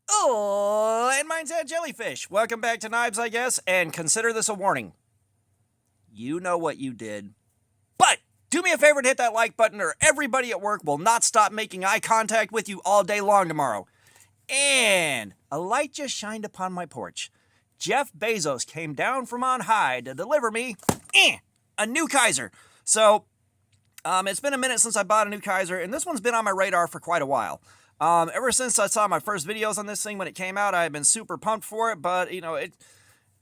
Oh, and mine's that jellyfish. Welcome back to Knives, I guess, and consider this a warning. You know what you did. But do me a favor and hit that like button, or everybody at work will not stop making eye contact with you all day long tomorrow. And a light just shined upon my porch. Jeff Bezos came down from on high to deliver me a new Kizer. So, it's been a minute since I bought a new Kizer, and this one's been on my radar for quite a while. Ever since I saw my first videos on this thing when it came out, I've been super pumped for it, but,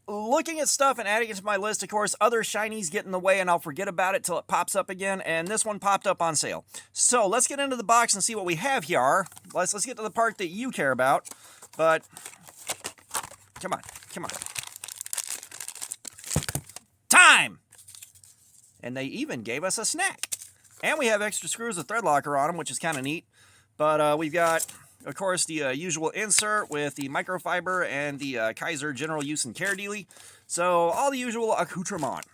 looking at stuff and adding it to my list, of course, other shinies get in the way and I'll forget about it till it pops up again, and this one popped up on sale. So, let's get into the box and see what we have here. Let's get to the part that you care about, but, come on. Time! And they even gave us a snack. And we have extra screws with thread locker on them, which is kind of neat. But we've got, of course, the usual insert with the microfiber and the Kizer general use and care dealie. So all the usual accoutrement.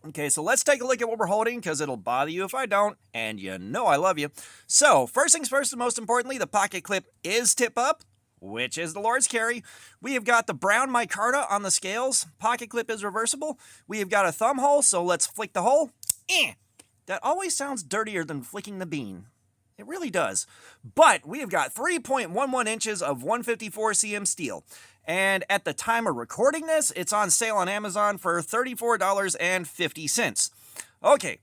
Okay, so let's take a look at what we're holding, because it'll bother you if I don't, and you know I love you. So, first things first, and most importantly, the pocket clip is tip up, which is the Lord's carry. We have got the brown micarta on the scales. Pocket clip is reversible. We have got a thumb hole, so let's flick the hole. That always sounds dirtier than flicking the bean. It really does. But we have got 3.11 inches of 154 cm steel. And at the time of recording this, it's on sale on Amazon for $34.50. Okay,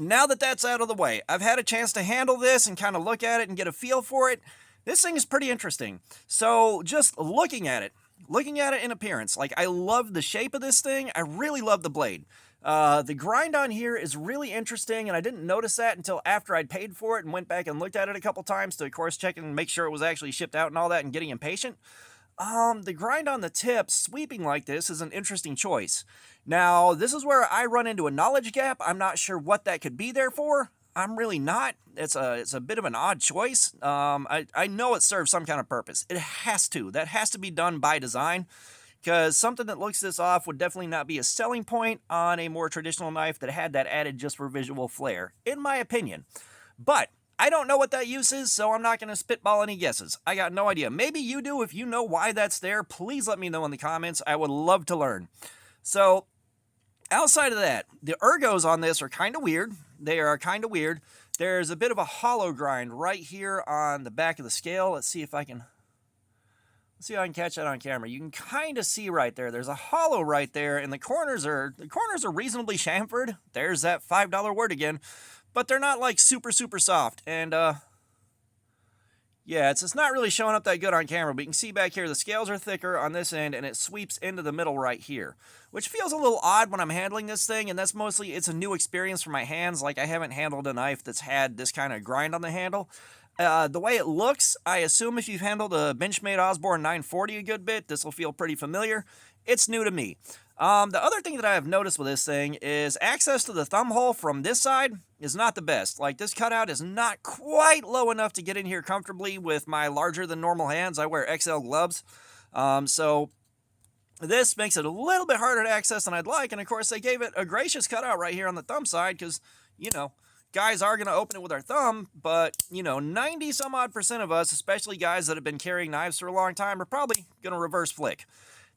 now that that's out of the way, I've had a chance to handle this and kind of look at it and get a feel for it. This thing is pretty interesting. So just looking at it in appearance, like, I love the shape of this thing. I really love the blade. The grind on here is really interesting, and I didn't notice that until after I'd paid for it and went back and looked at it a couple times to, of course, check and make sure it was actually shipped out and all that, and getting impatient. The grind on the tip, sweeping like this, is an interesting choice. Now, this is where I run into a knowledge gap. I'm not sure what that could be there for. I'm really not. It's a bit of an odd choice. I know it serves some kind of purpose. It has to. That has to be done by design, because something that looks this off would definitely not be a selling point on a more traditional knife that had that added just for visual flair, in my opinion. But I don't know what that use is, so I'm not going to spitball any guesses. I got no idea. Maybe you do. If you know why that's there, please let me know in the comments. I would love to learn. So, outside of that, the ergos on this are kind of weird. They are kind of weird. There's a bit of a hollow grind right here on the back of the scale. Let's see if I can catch that on camera. You can kind of see right there. There's a hollow right there, and the corners are reasonably chamfered. There's that $5 word again. But they're not like super soft. And yeah, it's not really showing up that good on camera, but you can see back here the scales are thicker on this end, and it sweeps into the middle right here, which feels a little odd when I'm handling this thing, and that's mostly, it's a new experience for my hands. Like, I haven't handled a knife that's had this kind of grind on the handle. The way it looks, I assume if you've handled a Benchmade Osborne 940 a good bit, this will feel pretty familiar. It's new to me. The other thing that I have noticed with this thing is access to the thumb hole from this side is not the best. Like, this cutout is not quite low enough to get in here comfortably with my larger than normal hands. I wear XL gloves. So this makes it a little bit harder to access than I'd like. And of course, they gave it a gracious cutout right here on the thumb side because, guys are going to open it with our thumb, but, 90 some odd % of us, especially guys that have been carrying knives for a long time, are probably going to reverse flick.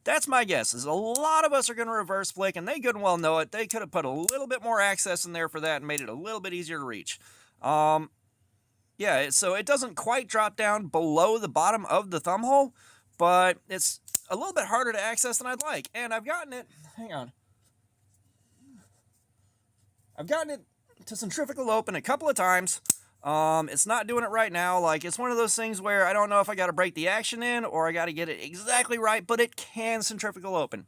That's my guess, is a lot of us are going to reverse flick, and they good and well know it. They could have put a little bit more access in there for that and made it a little bit easier to reach. Yeah, so it doesn't quite drop down below the bottom of the thumb hole, but it's a little bit harder to access than I'd like. And I've gotten it, I've gotten it to centrifugal open a couple of times. It's not doing it right now. Like, it's one of those things where I don't know if I got to break the action in or I got to get it exactly right, but it can centrifugal open.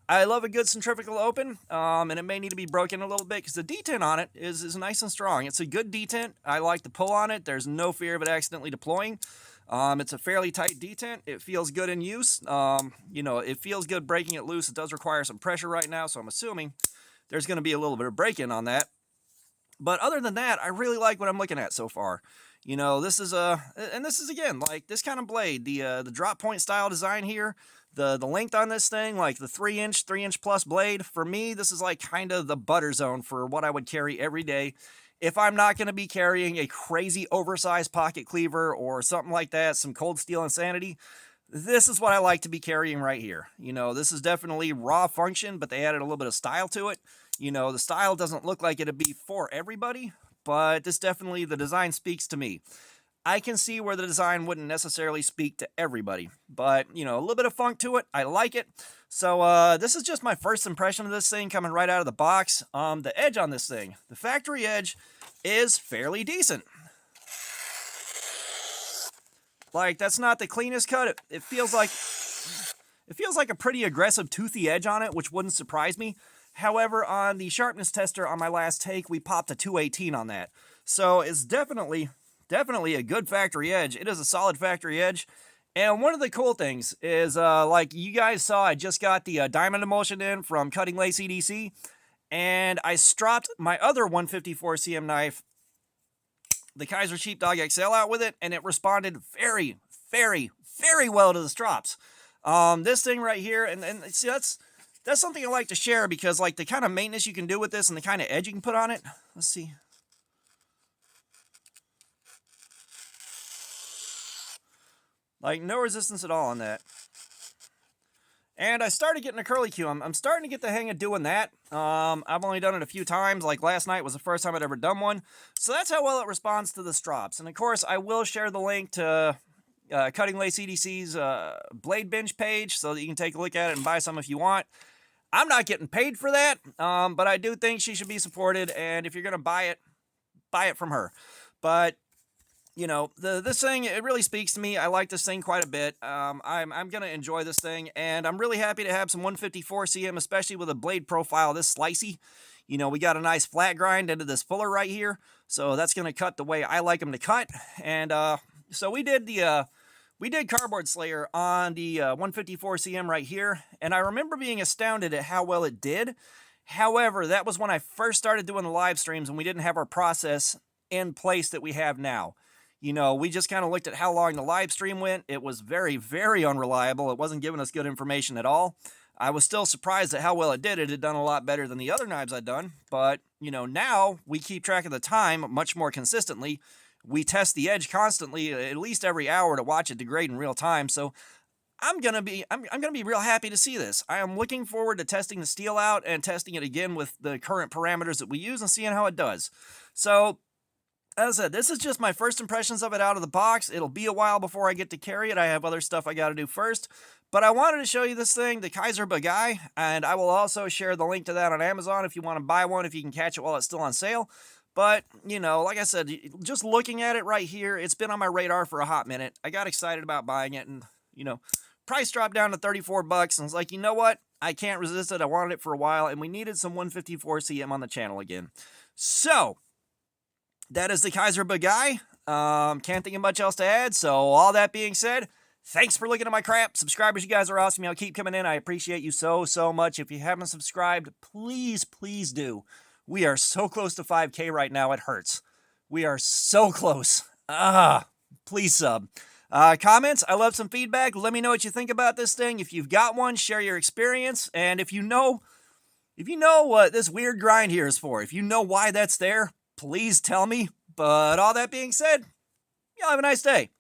I love a good centrifugal open, and it may need to be broken a little bit because the detent on it is nice and strong. It's a good detent. I like the pull on it. There's no fear of it accidentally deploying. It's a fairly tight detent. It feels good in use. It feels good breaking it loose. It does require some pressure right now, so I'm assuming there's going to be a little bit of break-in on that. But other than that, I really like what I'm looking at so far. This is again, like, this kind of blade, the drop point style design here, the length on this thing, like the 3-inch plus blade. For me, this is like kind of the butter zone for what I would carry every day. if I'm not going to be carrying a crazy oversized pocket cleaver or something like that, some cold steel insanity, this is what I like to be carrying right here. This is definitely raw function, but they added a little bit of style to it. The style doesn't look like it'd be for everybody, but the design speaks to me. I can see where the design wouldn't necessarily speak to everybody, but, a little bit of funk to it. I like it. So this is just my first impression of this thing coming right out of the box. The edge on this thing, the factory edge, is fairly decent. Like, that's not the cleanest cut. It feels like a pretty aggressive toothy edge on it, which wouldn't surprise me. However, on the sharpness tester on my last take, we popped a 218 on that. So it's definitely a good factory edge. It is a solid factory edge. And one of the cool things is, like you guys saw, I just got the diamond emulsion in from Cutting Lace EDC, and I stropped my other 154 cm knife, the Kizer Sheepdog XL, out with it, and it responded very, very, very well to the strops. This thing right here, and see, that's something I like to share, because like the kind of maintenance you can do with this and the kind of edge you can put on it. Let's see. Like, no resistance at all on that. And I started getting a curly Q. I'm starting to get the hang of doing that. I've only done it a few times. Like, last night was the first time I'd ever done one. So that's how well it responds to the strops. And of course, I will share the link to Cutting Lace EDC's Blade Binge page, so that you can take a look at it and buy some if you want. I'm not getting paid for that, but I do think she should be supported. And if you're going to buy it from her. But this thing, it really speaks to me. I like this thing quite a bit. I'm going to enjoy this thing, and I'm really happy to have some 154 CM, especially with a blade profile this slicey. We got a nice flat grind into this fuller right here, so that's going to cut the way I like them to cut. And so we did Cardboard Slayer on the 154 CM right here, and I remember being astounded at how well it did. However, that was when I first started doing the live streams, and we didn't have our process in place that we have now. We just kind of looked at how long the live stream went. It was very, very unreliable. It wasn't giving us good information at all. I was still surprised at how well it did. It had done a lot better than the other knives I'd done. But, now we keep track of the time much more consistently. We test the edge constantly, at least every hour, to watch it degrade in real time. So I'm gonna be real happy to see this. I am looking forward to testing the steel out and testing it again with the current parameters that we use and seeing how it does. So, as I said, this is just my first impressions of it out of the box. It'll be a while before I get to carry it. I have other stuff I got to do first. But I wanted to show you this thing, the Kizer Bugai, and I will also share the link to that on Amazon if you want to buy one, if you can catch it while it's still on sale. But, like I said, just looking at it right here, it's been on my radar for a hot minute. I got excited about buying it, and, price dropped down to $34, and I was like, you know what? I can't resist it. I wanted it for a while, and we needed some 154 CM on the channel again. So that is the Kizer Bugai. Can't think of much else to add. So all that being said, thanks for looking at my crap. Subscribers, you guys are awesome. Y'all keep coming in. I appreciate you so, so much. If you haven't subscribed, please, please do. We are so close to 5K right now. It hurts. We are so close. Please sub. Comments, I love some feedback. Let me know what you think about this thing. If you've got one, share your experience. And if you know what this weird grind here is for, if you know why that's there, please tell me. But all that being said, y'all have a nice day.